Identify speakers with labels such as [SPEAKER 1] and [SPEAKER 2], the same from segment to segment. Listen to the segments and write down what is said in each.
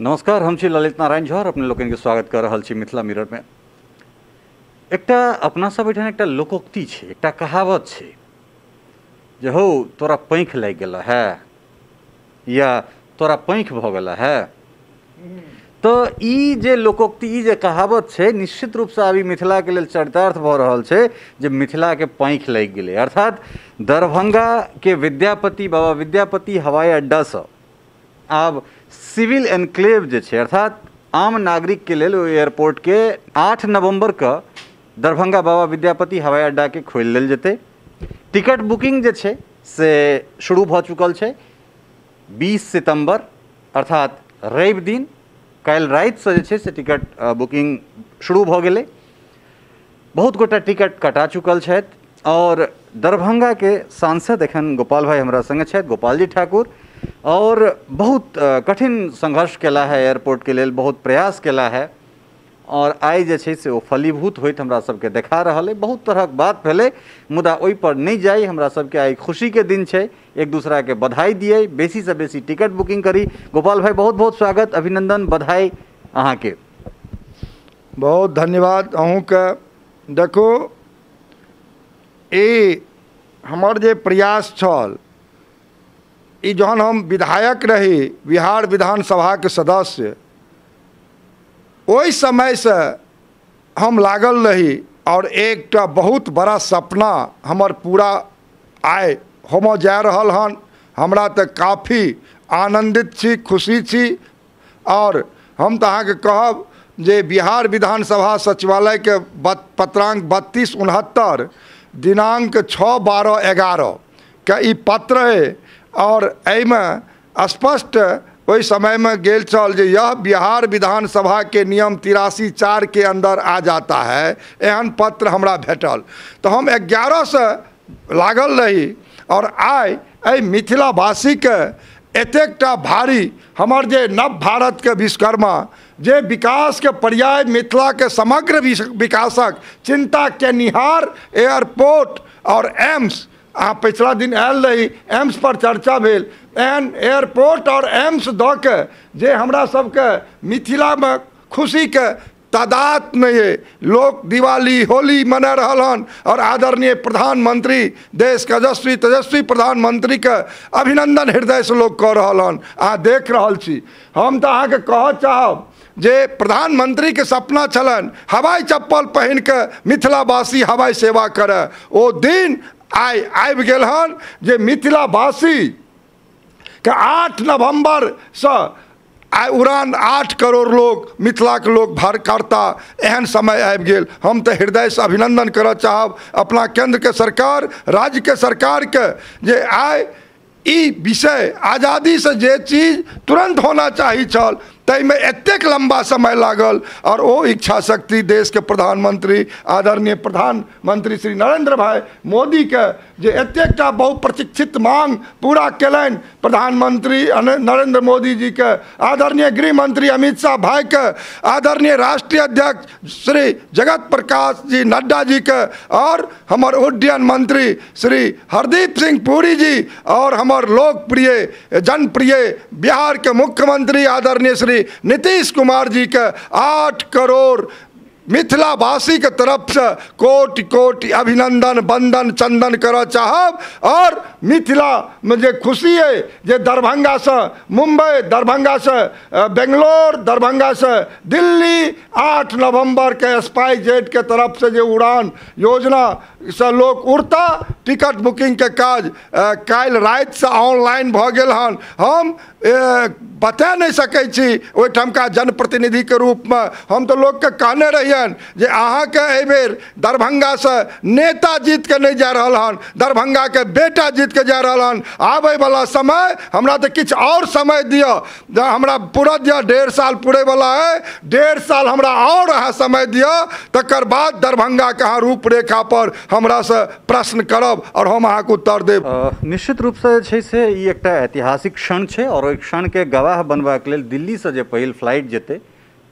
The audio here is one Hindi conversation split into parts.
[SPEAKER 1] नमस्कार, हम छी ललित नारायण झा और अपने लोगन के स्वागत कर रहल छी मिथिला मिरर में। एकटा अपना सब एठान एकटा लोकोक्ति छै, एकटा कहावत छै जे हो तोरा पैंख लागि गेल है या तोरा पैंख भ गेल है। तो ई जे लोकोक्ति, ई जे कहावत छै, निश्चित रूप से अभी मिथिला के लेल चरितार्थ भ रहल छै जे मिथिला के पैंख लागि गेलै। अर्थात दरभंगा के विद्यापति, बाबा विद्यापति हवाई अड्डा से आब सिविल एनक्लेव जे छै, अर्थात आम नागरिक के लेल एयरपोर्ट के 8 नवंबर के दरभंगा बाबा विद्यापति हवाई अड्डा के खोलि लेल जेतै। टिकट बुकिंग जे छै से शुरू भ चुकल छै। 20 सितंबर अर्थात रवि दिन काल्हि राति से जे छै से टिकट बुकिंग शुरू भ गेलै। बहुत गोटा टिकट कटा चुकल छथि और दरभंगा के सांसद एखन गोपाल भाई हमरा संगे छथि, गोपाल जी ठाकुर, और बहुत कठिन संघर्ष केला है, एयरपोर्ट के लेल बहुत प्रयास केला है और आई जे छै से ओ फलीभूत होइत हमरा सबके देखा रहल है। बहुत तरह के बात भेलै, मुदा ओहि पर नहीं जाई। हमरा सबके आई खुशी के दिन छै, एक दूसरा के बधाई दिए, बेसी से बेसी टिकट बुकिंग करी। गोपाल भाई बहुत बहुत स्वागत, अभिनंदन, बधाई अहाँ के।
[SPEAKER 2] बहुत धन्यवाद अहूँ के। देखो ए हमर जे प्रयास छल, ई जहन हम विधायक रही, बिहार विधानसभा के सदस्य, ओहि समय से हम लागल रही और एकटा बहुत बड़ा सपना हमर पूरा आय होम जा रहल हन। हमरा तो काफ़ी आनंदित छी, खुशी छी और हम तो अहाँके कहब जे बिहार विधानसभा सचिवालय के पत्रांक 3269 दिनांक 6/12/11 के ई पत्र है और एहिमे स्पष्ट ओहि समय में गेल चल जे यह बिहार विधानसभा के नियम 83(4) के अंदर आ जाता है। एहन पत्र हमरा भेटल तो हम 11 से लागल रही और आइ एहि मिथिलावासी के एतेकटा भारी हमर जे नव भारत के विश्वकर्मा, जे विकास के पर्याय मिथिला के समग्र विकासक चिंता के निहार एयरपोर्ट और एम्स, अहाँ पिछला दिन आयल रही, एम्स पर चर्चा भेल, एहन एयरपोर्ट और एम्स द के जे हमरा सबके मिथिला में खुशी के तादाद नहीं है। लोग दिवाली होली मना रहल हन और आदरणीय प्रधानमंत्री, देश के यशस्वी तेजस्वी प्रधानमंत्री के अभिनंदन हृदय से लोग कह रहल हन, अहाँ देख रहल छी। हम तो अहाँ के कह चाहब जे प्रधानमंत्री के सपना छलन हवाई चप्पल पहन के मिथिलावासी हवाई सेवा करे, ओ दिन आबि गेल हन जे मिथिलावासी के 8 नवंबर से उड़ान 8 करोड़ लोग मिथिला के लोग भर करता, एहन समय आबि गेल। हम तो हृदय से अभिनंदन करऽ चाहब अपना केंद्र के सरकार, राज्य के सरकार के जे आइ ई विषय आज़ादी से जे चीज तुरंत होना चाहिए छल तई में एतेक लंबा समय लागल और वो इच्छा शक्ति देश के प्रधानमंत्री आदरणीय प्रधानमंत्री श्री नरेंद्र भाई मोदी के जे एतेकटा बहुप्रतीक्षित मांग पूरा केलनि, प्रधानमंत्री नरेंद्र मोदी जी के, आदरणीय गृह मंत्री अमित शाह भाई के, आदरणीय राष्ट्रीय अध्यक्ष श्री जगत प्रकाश जी नड्डा जी के और हमार उड्डयन मंत्री श्री हरदीप सिंह पुरी जी और हमार लोकप्रिय जनप्रिय बिहार के मुख्यमंत्री आदरणीय श्री नीतीश कुमार जी के 8 करोड़ मिथिलावासी के तरफ से कोटि कोटि अभिनंदन वंदन चंदन कर चाहब। और मिथिला में जे खुशी है जे दरभंगा से मुंबई, दरभंगा से बेंगलोर, दरभंगा से दिल्ली 8 नवंबर के स्पाइस जेट के तरफ से जे उड़ान योजना से लोग उड़ता, टिकट बुकिंग के काज काल्हि राति से ऑनलाइन भ गेल हन। हम बता नहीं सकै छी ओहिठामका जनप्रतिनिधि के रूप में हम तो लोग के कहने रहियन जे अहाँ के एहि बेर दरभंगा से नेता जीत के नहीं जा रहल हन, दरभंगा के बेटा जीत के जा रहल हन। आबे वाला समय हमरा तो किछ और समय दियो, हमरा पूरा दिया 1.5 साल पूरे वाला है, 1.5 साल हमरा और अहाँ समय दियो, तकर बाद दरभंगा के अहाँ रूपरेखा पर हमरा से प्रश्न करब और हम अहाँ के उत्तर देब।
[SPEAKER 1] निश्चित रूप से छै से ई एकटा ऐतिहासिक क्षण छै और ओहि क्षण के गवाह बनबा के लेल दिल्ली से जे पहिल फ्लाइट जेतै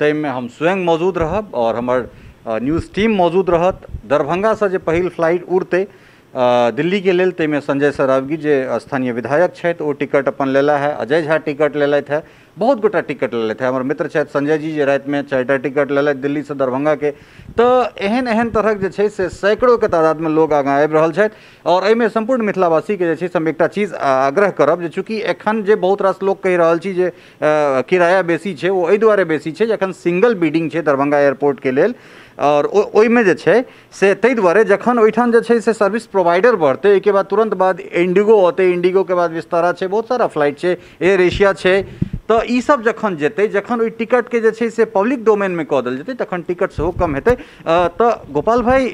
[SPEAKER 1] तै में हम स्वयं मौजूद रहब और हमर न्यूज़ टीम मौजूद रहत। दरभंगा से जे पहिल फ्लाइट उड़तै दिल्ली के लेल तै में संजय सरावगी जे स्थानीय विधायक छथि ओ टिकट अपन लेला है, अजय झा टिकट लेलथि है बहुत गोटा टिकट ले थे। हमारे मित्र छथि संजय जी जे रात में 4टा टिकट ले दिल्ली से दरभंगा के। तो एहन एहन तरह जे छै से सैकड़ों के तादाद में लोग आगाँ आबि रहल छथि। और एहिमे संपूर्ण मिथिलावासी के जे छै से हम एकटा चीज आग्रह करब जे चूँकि एखन जे बहुत रास लोग कहि रहल छी जे किराया बेसी छै, ओ एहि दुआरे बेसी छै जे एखन सिंगल बिडिंग छै दरभंगा एयरपोर्ट के लेल। और ओहिमे जे छै से ताहि दुआरे जखन ओहिठाम जे छै से सर्विस प्रोवाइडर बढ़तै, एहिके बाद तुरंत बाद इंडिगो औतै, इंडिगो के बाद विस्तारा छै, बहुत सारा फ्लाइट छै, एयर एशिया छै। तो ई सब जखन जेतै, जखन ओहि टिकट के जे छै से पब्लिक डोमेन में कऽ देल जेतै, तखन टिकट सेहो कम हेतै। तो गोपाल भाई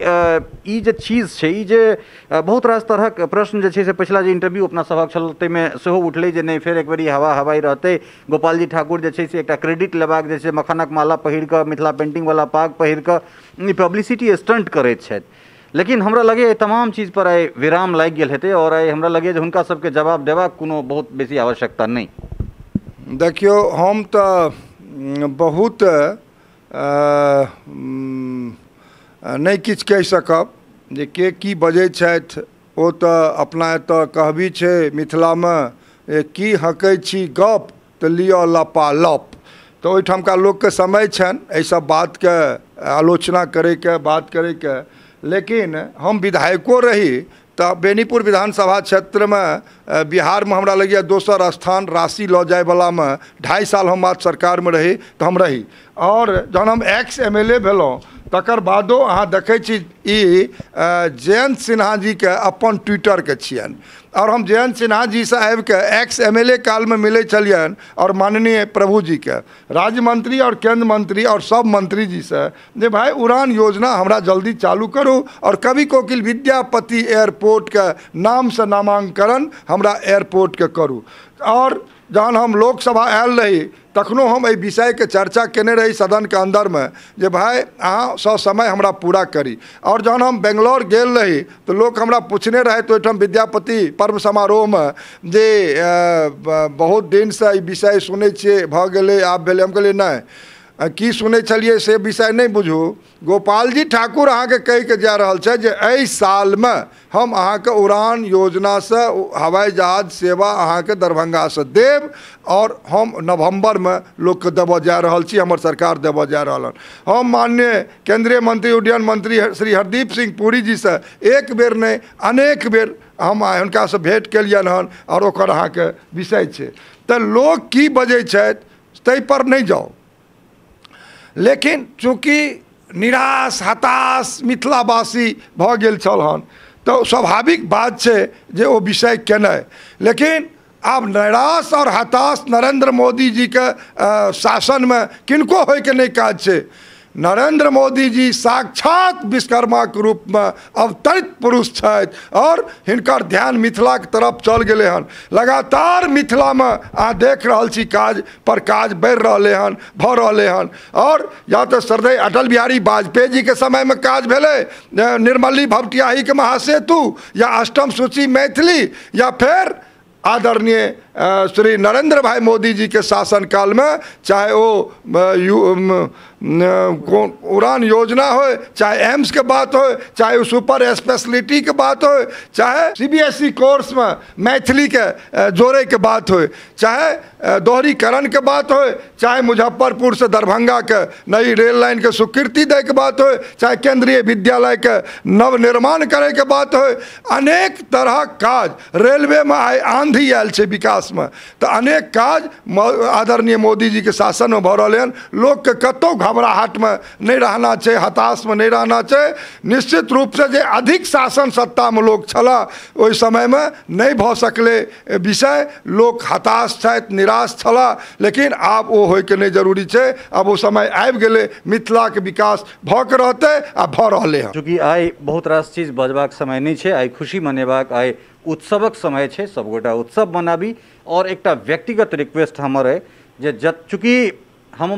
[SPEAKER 1] ई जे चीज छै, ई जे बहुत रास तरहक प्रश्न जे छै से पिछला जे इंटरव्यू अपना सभक छल ताहिमे सेहो उठलै जे नहि फेर एक बेरी हवा हवाई रहतै। गोपाल जी ठाकुर जे छै से एकटा क्रेडिट लेबाक जे छै मखानक माला पहिर कऽ, मिथिला पेंटिंग वाला पाग पहिर कऽ पब्लिसिटी स्टंट करैत छथि। लेकिन हमरा लगे तमाम चीज पर आइ विराम लागि गेल हेतै और आइ हमरा लगे जे हुनका सबके जवाब देबाक कोनो बहुत बेसी आवश्यकता नहीं।
[SPEAKER 2] देखियो, हम तो बहुत नहीं किछु कहि सकब जे के की बजै छथि। ओ तो अपना एतऽ कहबी छै मिथिला में की हकै छी गप तऽ लिअ लपालप। तो ओहिठामका लोकके समय छनि एहि सब बात के आलोचना करैके, बात करैके। लेकिन हम विधायको रही तो बेनीपुर विधानसभा क्षेत्र में बिहार में हमरा लगे दोसर स्थान राशि लऽ जाए वाला में 2.5 साल हम बात सरकार में रही तो हम रही। और जहन हम एक्स MLA भेलहुँ तकर बादो अहाँ देखै छी ई जयंत सिन्हा जी के अपन ट्विटर के छियनि। और हम जयंत सिन्हा जी से आबि के एक्स MLA काल में मिले छलियनि और माननीय प्रभु जी के राज्य मंत्री और केंद्र मंत्री और सब मंत्री जी से जे भाई उड़ान योजना हमरा जल्दी चालू करू और कवि कोकिल विद्यापति एयरपोर्ट के नाम से नामांकन हमरा एयरपोर्ट के करू। और जहन हम लोकसभा आयल रही तखनो हम एहि विषय के चर्चा केने रही सदन के अंदर में जे भाई अहाँ सब समय हमरा पूरा करी। और जहन हम बेंगलोर गेल रही तो लोग हमरा पूछने रहे तो ओहिठाम विद्यापति पर्व समारोह में जे बहुत दिन से ई विषय सुनै छियै भऽ गेलै आब भेलै। हम कहलियै नहीं, की सुनै छलियै से विषय नहीं बुझू। गोपाल जी ठाकुर अहाँके कहि के जा रहल छै जे एहि साल में हम अहाँके उड़ान योजना से हवाई जहाज सेवा अहाँके दरभंगा से देव और हम नवंबर में लोग के देव जा रहल छी, हमर सरकार देव जा रहल हन। हम माननीय केंद्रीय मंत्री उड्डयन मंत्री श्री हरदीप सिंह पुरी जी से एक बेर नहीं अनेक बेर हम हुनका से भेंट केलियनि हन और ओकर अहाँके विषय छै। तो लोग की बजै छथि ताहि पर नहीं जाओ। लेकिन चूँकि निराश हताश मिथिलावासी भऽ गेल छल हन तो स्वाभाविक बात छै जे ओ विषय केनाइ। लेकिन आब निराश और हताश नरेंद्र मोदी जी के शासन में किनको होइके नहीं काज छै। नरेंद्र मोदी जी साक्षात विश्वकर्मा के रूप में अवतरित पुरुष छथि और हिनकर ध्यान मिथिला के तरफ चल गेले हन। लगातार मिथिला में अहाँ देख रहल छी काज पर काज बढ़ि रहले हन, भऽ रहले हन। और या तो श्रद्धेय अटल बिहारी वाजपेयी जी के समय में काज भेलै निर्मली भपटियाही के महासेतु, या अष्टम सूची मैथिली, या फिर आदरणीय श्री नरेंद्र भाई मोदी जी के शासनकाल में चाहे वो उड़ान योजना हो, चाहे एम्स के बात हो, चाहे सुपर स्पेशलिटी के बात हो, चाहे CBSE कोर्स में मैथिली के जोड़े के बात हो, चाहे दोहरीकरण के बात हो, चाहे मुजफ्फरपुर से दरभंगा के नई रेल लाइन के स्वीकृति दे के बात हो, चाहे केंद्रीय विद्यालय के नव निर्माण करे के बात हो। अनेक तरह काज रेलवे में आंधी आयल छै विकास में। तो अनेक काज आदरणीय मोदी जी के शासन में भऽ रहल हन। लोग के कतौ घबराहट में नहीं रहना चाहिए, हताश में नहीं रहना चाहिए। निश्चित रूप से जे अधिक शासन सत्ता में लोग छला ओहि समय में नहीं भऽ सकले विषय, लोग हताश छथि, निराश छला। लेकिन आब ओ होय के नहीं जरूरी छै, अब वो समय आबि गेलै, मिथिला के विकास भऽ के रहतै आ भऽ रहलै हन।
[SPEAKER 1] चूँकि आइ बहुत रास चीज बजबाक समय नहीं छै, आइ खुशी मनेबाक, आइ उत्सवक समय छै, सब गोटा उत्सव मनाबी। और एकटा व्यक्तिगत रिक्वेस्ट हमर है जे चूँकि हम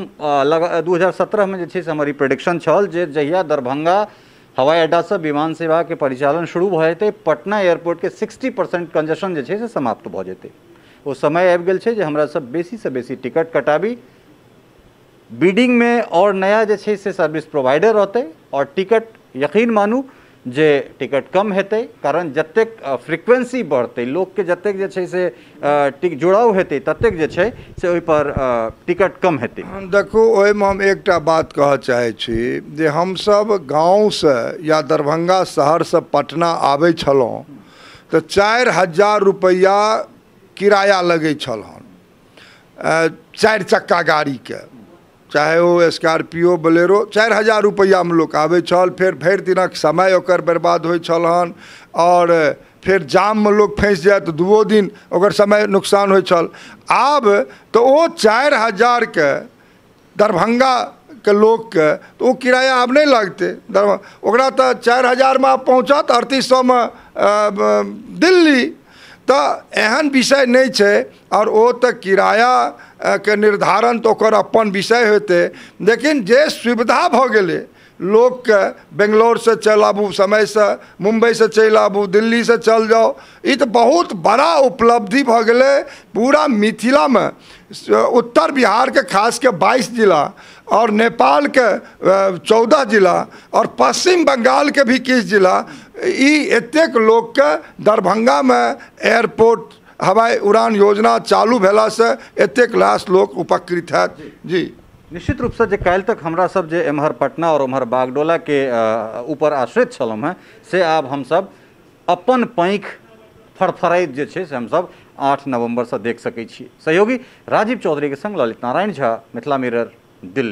[SPEAKER 1] 2017 में जे छै से हमर ई प्रेडिक्शन छल जे जहिया दरभंगा हवाई अड्डा से विमान सेवा के परिचालन शुरू भऽ जेतै, पटना एयरपोर्ट के 60% कंजेशन जे छै से समाप्त भऽ जेतै। ओ समय आबि गेल छै जे हमरा सब बेसी से बेसी टिकट कटाबी, बिडिंग में और नया जे छै से सर्विस प्रोवाइडर रहतै और टिकट यकीन मानू जे टिकट कम हेतै, कारण जतेक फ्रीक्वेंसी बढ़तै, लोग के जतेक जे छै से जुड़ाव हेतै ततेक जे छै से ओहि पर टिकट कम हेतै।
[SPEAKER 2] देखो ओहिमे हम एकटा बात कहऽ चाहै छी जे हमसब गाँवसँ या दरभंगा शहरसँ पटना आबै छलहुँ तऽ 4,000 रुपैया किराया लगै छल हन 4 चक्का गाड़ीके, चाहे वो स्कॉर्पियो बोलेरो, 4,000 रुपैयामे लोक आबै छल। फेर भरि दिनक समय ओकर बर्बाद होइ छल हन, और फिर जाममे लोक फँसि जाए तऽ 2 दिन ओकर समय नुकसान होइ छल। आब तऽ ओ 4,000 के दरभंगाके लोकके तऽ ओ किराया आब नहीं लगते। ओकरा तऽ 4,000 में पहुँचत, 3800 में दिल्ली। तो एहन विषय नहीं छै, और वो तो किराया के निर्धारण तो ओकर अपन विषय होते, लेकिन जे सुविधा भ गेलै लोग के, बेंगलोर से चल आबू समय से, मुंबई से चल आबू, दिल्ली से चल जाओ, ये तो बहुत बड़ा उपलब्धि भ गेलै पूरा मिथिला में। उत्तर बिहार के खास के 22 जिला, और नेपाल के 14 जिला, और पश्चिम बंगाल के भी किस जिला, एतेक लोग के दरभंगा में एयरपोर्ट हवाई उड़ान योजना चालू भेला से एतेक लाख लोग उपकृत है। जी
[SPEAKER 1] निश्चित रूप से जे काल्हि तक हमरा सब जे एम्हर पटना और उम्हर बागडोला के ऊपर आश्रित छलहुँ हैं, से आब हम सब अपन पैंख फड़फड़ाइत जे छै से हम सब 8 नवंबर से देख सकै छी। सहयोगी राजीव चौधरी के संग ललित नारायण झा, मिथिला मिरर, दिल्ली।